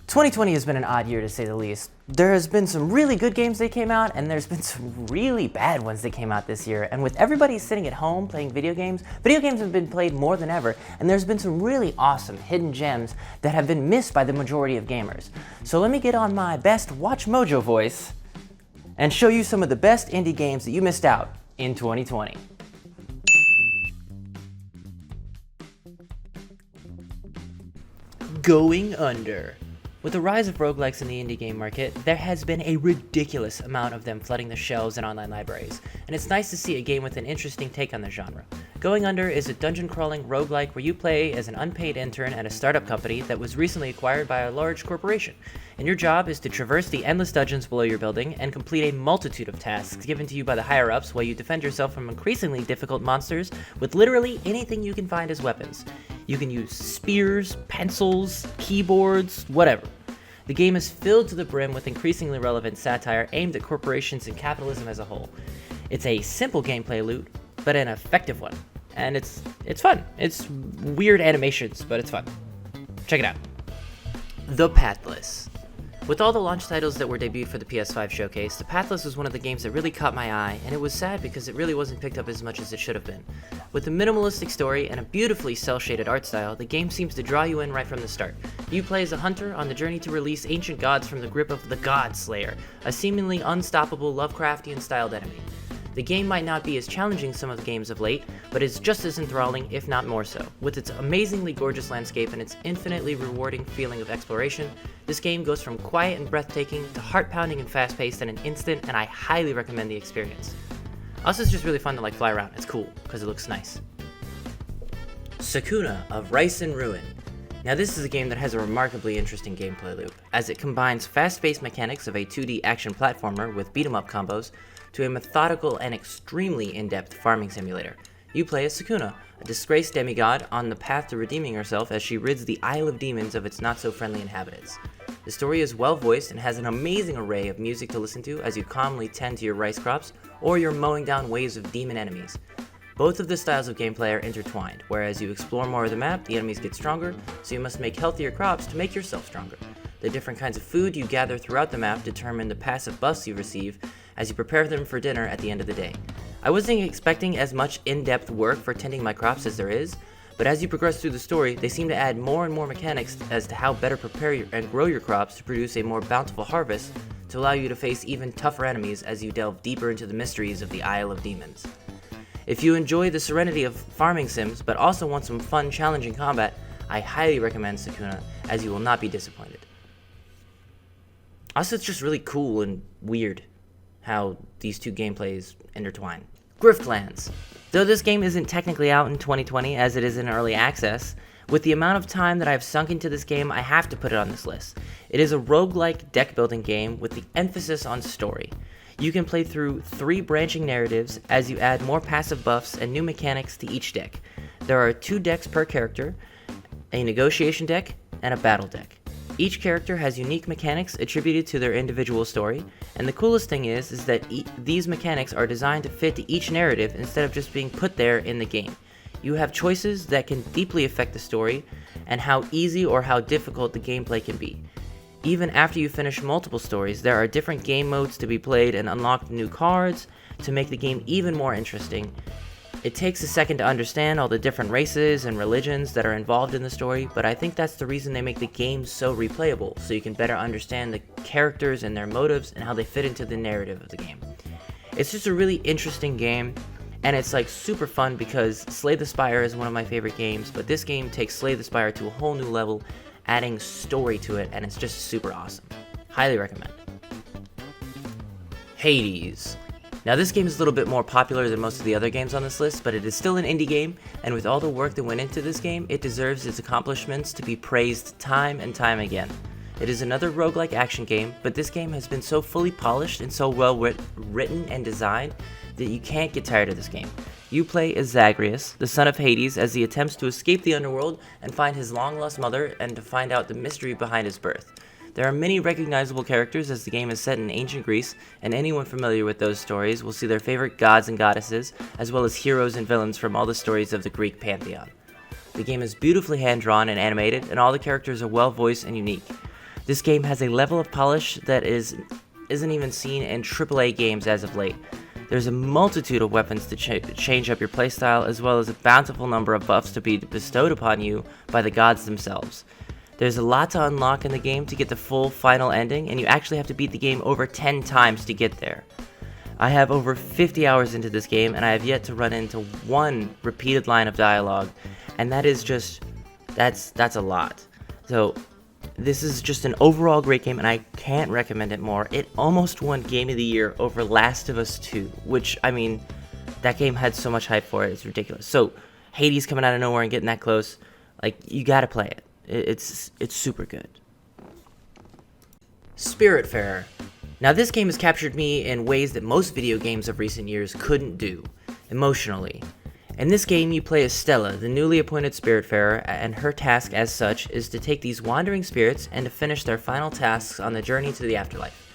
2020 has been an odd year to say the least. There has been some really good games that came out, and there's been some really bad ones that came out this year. And with everybody sitting at home playing video games have been played more than ever, and there's been some really awesome hidden gems that have been missed by the majority of gamers. So let me get on my best Watch Mojo voice and show you some of the best indie games that you missed out in 2020. Going Under. With the rise of roguelikes in the indie game market, there has been a ridiculous amount of them flooding the shelves and online libraries, and it's nice to see a game with an interesting take on the genre. Going Under is a dungeon-crawling roguelike where you play as an unpaid intern at a startup company that was recently acquired by a large corporation, and your job is to traverse the endless dungeons below your building and complete a multitude of tasks given to you by the higher-ups while you defend yourself from increasingly difficult monsters with literally anything you can find as weapons. You can use spears, pencils, keyboards, whatever. The game is filled to the brim with increasingly relevant satire aimed at corporations and capitalism as a whole. It's a simple gameplay loop, but an effective one. And it's fun. It's weird animations, but it's fun. Check it out. The Pathless. With all the launch titles that were debuted for the PS5 showcase, The Pathless was one of the games that really caught my eye, and it was sad because it really wasn't picked up as much as it should have been. With a minimalistic story and a beautifully cel-shaded art style, the game seems to draw you in right from the start. You play as a hunter on the journey to release ancient gods from the grip of the God Slayer, a seemingly unstoppable Lovecraftian-styled enemy. The game might not be as challenging as some of the games of late, but it's just as enthralling, if not more so. With its amazingly gorgeous landscape and its infinitely rewarding feeling of exploration, this game goes from quiet and breathtaking to heart-pounding and fast-paced in an instant, and I highly recommend the experience. Also, it's just really fun to fly around. It's cool, because it looks nice. Sakuna of Rice and Ruin. Now this is a game that has a remarkably interesting gameplay loop, as it combines fast-paced mechanics of a 2D action platformer with beat-em-up combos to a methodical and extremely in-depth farming simulator. You play as Sakuna, a disgraced demigod on the path to redeeming herself as she rids the Isle of Demons of its not-so-friendly inhabitants. The story is well-voiced and has an amazing array of music to listen to as you calmly tend to your rice crops or you're mowing down waves of demon enemies. Both of the styles of gameplay are intertwined, where as you explore more of the map, the enemies get stronger, so you must make healthier crops to make yourself stronger. The different kinds of food you gather throughout the map determine the passive buffs you receive as you prepare them for dinner at the end of the day. I wasn't expecting as much in-depth work for tending my crops as there is, but as you progress through the story, they seem to add more and more mechanics as to how better prepare and grow your crops to produce a more bountiful harvest to allow you to face even tougher enemies as you delve deeper into the mysteries of the Isle of Demons. If you enjoy the serenity of farming sims, but also want some fun, challenging combat, I highly recommend Sakuna, as you will not be disappointed. Also, it's just really cool and weird how these two gameplays intertwine. Griftlands. Though this game isn't technically out in 2020 as it is in early access, with the amount of time that I've sunk into this game, I have to put it on this list. It is a roguelike deck building game with the emphasis on story. You can play through 3 branching narratives as you add more passive buffs and new mechanics to each deck. There are 2 decks per character, a negotiation deck and a battle deck. Each character has unique mechanics attributed to their individual story, and the coolest thing is that these mechanics are designed to fit to each narrative instead of just being put there in the game. You have choices that can deeply affect the story and how easy or how difficult the gameplay can be. Even after you finish multiple stories, there are different game modes to be played and unlock new cards to make the game even more interesting. It takes a second to understand all the different races and religions that are involved in the story, but I think that's the reason they make the game so replayable, so you can better understand the characters and their motives and how they fit into the narrative of the game. It's just a really interesting game, and it's super fun because Slay the Spire is one of my favorite games, but this game takes Slay the Spire to a whole new level, adding story to it, and it's just super awesome. Highly recommend. Hades. Now this game is a little bit more popular than most of the other games on this list, but it is still an indie game, and with all the work that went into this game, it deserves its accomplishments to be praised time and time again. It is another roguelike action game, but this game has been so fully polished and so well written and designed that you can't get tired of this game. You play as Zagreus, the son of Hades, as he attempts to escape the underworld and find his long-lost mother and to find out the mystery behind his birth. There are many recognizable characters as the game is set in ancient Greece, and anyone familiar with those stories will see their favorite gods and goddesses, as well as heroes and villains from all the stories of the Greek pantheon. The game is beautifully hand-drawn and animated, and all the characters are well-voiced and unique. This game has a level of polish that isn't even seen in AAA games as of late. There's a multitude of weapons to change up your playstyle, as well as a bountiful number of buffs to be bestowed upon you by the gods themselves. There's a lot to unlock in the game to get the full final ending, and you actually have to beat the game over 10 times to get there. I have over 50 hours into this game, and I have yet to run into one repeated line of dialogue, and that is just, that's a lot. So, this is just an overall great game, and I can't recommend it more. It almost won Game of the Year over Last of Us 2, which, I mean, that game had so much hype for it, it's ridiculous. So, Hades coming out of nowhere and getting that close, like, you gotta play it. It's super good. Spiritfarer. Now, this game has captured me in ways that most video games of recent years couldn't do, emotionally. In this game, you play as Stella, the newly appointed Spiritfarer, and her task as such is to take these wandering spirits and to finish their final tasks on the journey to the afterlife.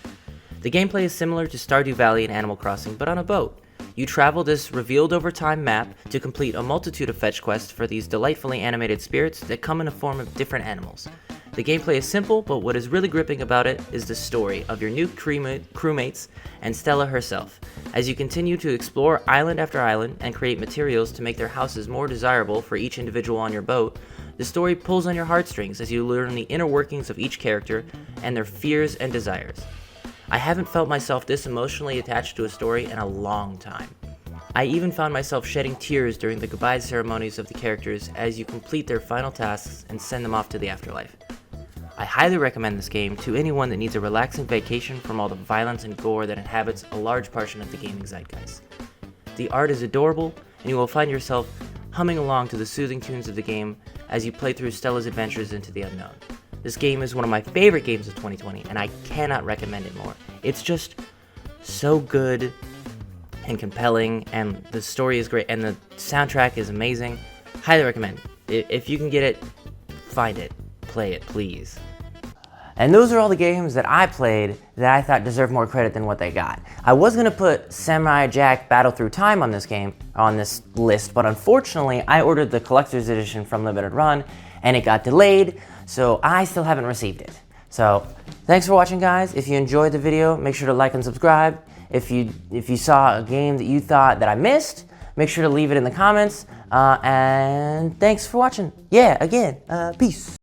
The gameplay is similar to Stardew Valley and Animal Crossing, but on a boat. You travel this revealed over time map to complete a multitude of fetch quests for these delightfully animated spirits that come in the form of different animals. The gameplay is simple, but what is really gripping about it is the story of your new crewmates and Stella herself, as you continue to explore island after island and create materials to make their houses more desirable for each individual on your boat. The story pulls on your heartstrings as you learn the inner workings of each character and their fears and desires. I haven't felt myself this emotionally attached to a story in a long time. I even found myself shedding tears during the goodbye ceremonies of the characters as you complete their final tasks and send them off to the afterlife. I highly recommend this game to anyone that needs a relaxing vacation from all the violence and gore that inhabits a large portion of the gaming zeitgeist. The art is adorable, and you will find yourself humming along to the soothing tunes of the game as you play through Stella's adventures into the unknown. This game is one of my favorite games of 2020, and I cannot recommend it more. It's just so good and compelling, and the story is great, and the soundtrack is amazing. Highly recommend. If you can get it, find it. Play it, please. And those are all the games that I played that I thought deserved more credit than what they got. I was gonna put Samurai Jack Battle Through Time on this list, but unfortunately I ordered the collector's edition from Limited Run and it got delayed, so I still haven't received it. So thanks for watching, guys. If you enjoyed the video, make sure to like and subscribe. If you saw a game that you thought that I missed, make sure to leave it in the comments. And thanks for watching. Yeah, again, peace.